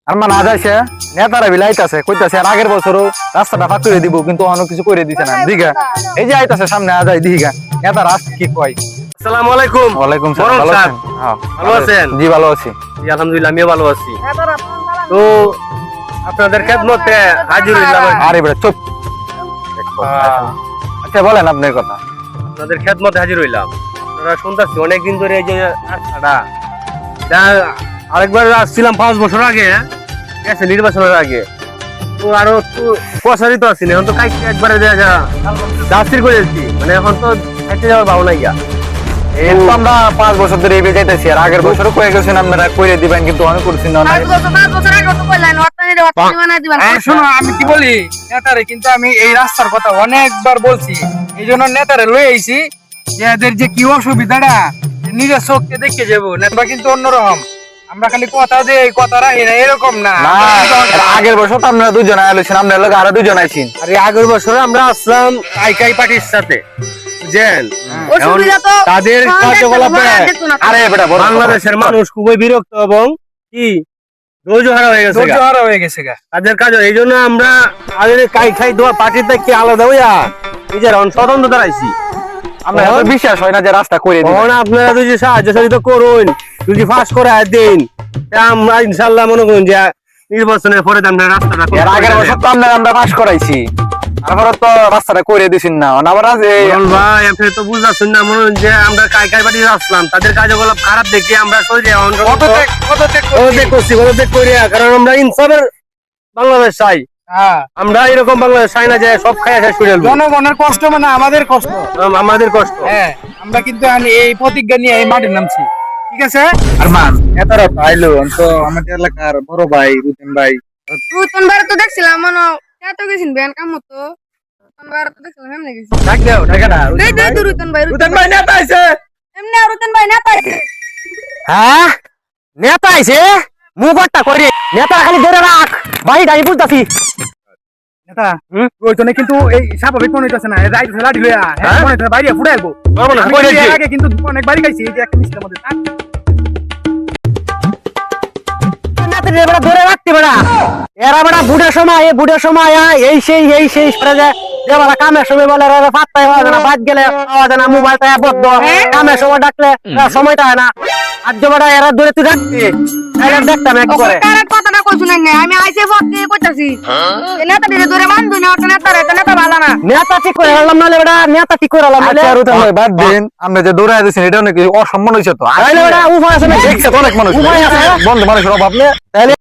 আর মা না যাইছে নেতারা বিলাইতাছে কইতাছে আর আগের বছরও রাস্তাটা ফাঁক করে দিব কিন্তু অন্য কিছু করে দিছে না দিঘা এই যে আইতাছে সামনে আজাই দিঘা নেতারা আজ কি কয়। আসসালামু আলাইকুম। ওয়ালাইকুম সালাম, ভালো আছেন? হ্যাঁ ভালো আছেন? জি ভালো আছি। জি আলহামদুলিল্লাহ আমিও ভালো আছি। তো আপনাদের খেদমতে হাজির হইলাম। আরে বেটা চুপ। আচ্ছা বলেন আপনার কথা। আপনাদের খেদমতে হাজির হইলাম। আপনারা শুনতাছি অনেকদিন ধরে এই যে রাস্তাটা যা আরেকবার আসছিলাম 5 বছর আগে, ঠিক আছে, নির্বাচনের আগে। তো আরো একটু প্রসারিত আছি না, এখন তো কাইতে একবারে দাস্তির করে দিচ্ছি, মানে এখন তো খাইতে যাওয়ার ভালো নাই গা। এই তো আমরা 5 বছর ধরে এগিয়ে যাইতেছি আর আগের বছরও কয়ে গেছেন আপনারা কইরে দিবেন কিন্তু আমি করছি না। শোনো আমি কি বলি নেতারে, কিন্তু আমি এই রাস্তার কথা অনেকবার বলছি, এই জন্য নেতারে লই আইছি যে এদের যে কি অসুবিধাটা নিজের চোখকে দেখে যাবো। নেতা কিন্তু অন্যরকম, আমরা খালি কথা দিয়ে এই কথা রাখি না, এরকম না। না আগের বছর তো আপনারা দুজন আইলেছেন, আপনার লোক আরো দুজন আইছেন। আর এই আগের বছর আমরা আসলাম আইকাই পার্টির সাথে, বুঝছেন? এখন তাদের কার্যকলাপে আরে বেটা বাংলাদেশের মানুষ খুবই বিরক্ত এবং কি ধৈর্য হারা হয়ে গেছে গা। ধৈর্যহারা হয়ে গেছে গা। তাদের কাজ এই জন্য আমরা আগে কাই খাই দেওয়া পার্টির থেকে আলাদা হইয়া নিজের স্বতন্ত্র দাঁড়াইছি। আমরা এত বিশ্বাস হয় না যে রাস্তা করে দিবেন। তখন আপনারা যদি সাহায্য সহযোগিতা করুন, যদি ফাঁস করে দিন, আমরা ইনশাল্লাহ মনে করুন যে নির্বাচনের পরে আমরা রাস্তাটা এর আগের বছর তো আমরা পাস করাইছি, তারপরে তো রাস্তাটা করে দিছেন না। আবার আজ এই ভাই আপনি তো বুঝতেছেন না, মনে হন যে আমরা কাই কাই পার্টি আসলাম, তাদের কার্যকলাপ খারাপ দেখে আমরা সরে কারণ আমরা ইনসাফের বাংলাদেশ চাই। হ্যাঁ, আমরা এরকম বাংলাদেশ চাই না যে সব খাই শেষ করে ফেলবো। জনগণের কষ্ট মানে আমাদের কষ্ট। আমাদের কষ্ট। হ্যাঁ, আমরা কিন্তু এই প্রতিজ্ঞা নিয়ে এই মাঠে নামছি, ঠিক আছে? আর মান নেতারা পাইলো তো আমাদের এলাকার বড় ভাই রুতেন ভাই। রুতন বার তো দেখছিলাম মনে কত গেছেন ব্যান কাম মতো রুতন বার তো দেখছিলাম এমনি গেছি ডাক দাও ডাকে না দেই দেই রুতন ভাই রুতেন ভাই নেতা আইছে। এমনি রুতন ভাই না পাইছে। হ্যাঁ নেতা আইছে মুগটা করে নেতা খালি ধরে রাখ ভাই গাই বুঝতাছি। নেতা ওইজনে কিন্তু এই স্বাভাবিক মনে হইতাছে না, রাইট লাঠি লইয়া হ্যাঁ মনে হইতাছে বাইরে ফুড়ে আইবো। আমি এর আগে কিন্তু অনেক বাড়ি খাইছি, এই যে একটা মিষ্টির মধ্যে ধরে রাখতে বেড়া এরা বেড়া বুড়ের সময় এই সেই কামের সময় বলে পাত্তাই হওয়া যায় না, বাদ গেলে পাওয়া যায় না, মোবাইলটা বদ্ধ, কামের সময় ডাকলে সময়টা হয় না। আজ বেড়া এরা ধরে তুই রাখতে দেখতাম এক করে কার কথাটা কইছুন না, আমি আইছে ফট দিয়ে কইতাছি নেতা দিলে ধরে বান্ধু না, ওটা নেতা রে নেতা ভালো না। নেতা ঠিক করে আনলাম নালে বেড়া নেতা ঠিক করে আনলাম নালে। আচ্ছা রুতেন ভাই বাদ দিন, আমরা যে দৌড়ায় দিয়েছেন এটা নাকি অসম্মান হইছে তো। আইলে বেড়া উপায় আছে না, দেখছে তো অনেক মানুষ উপায় আছে। বন্ধু মানুষের অভাব নেই তাহলে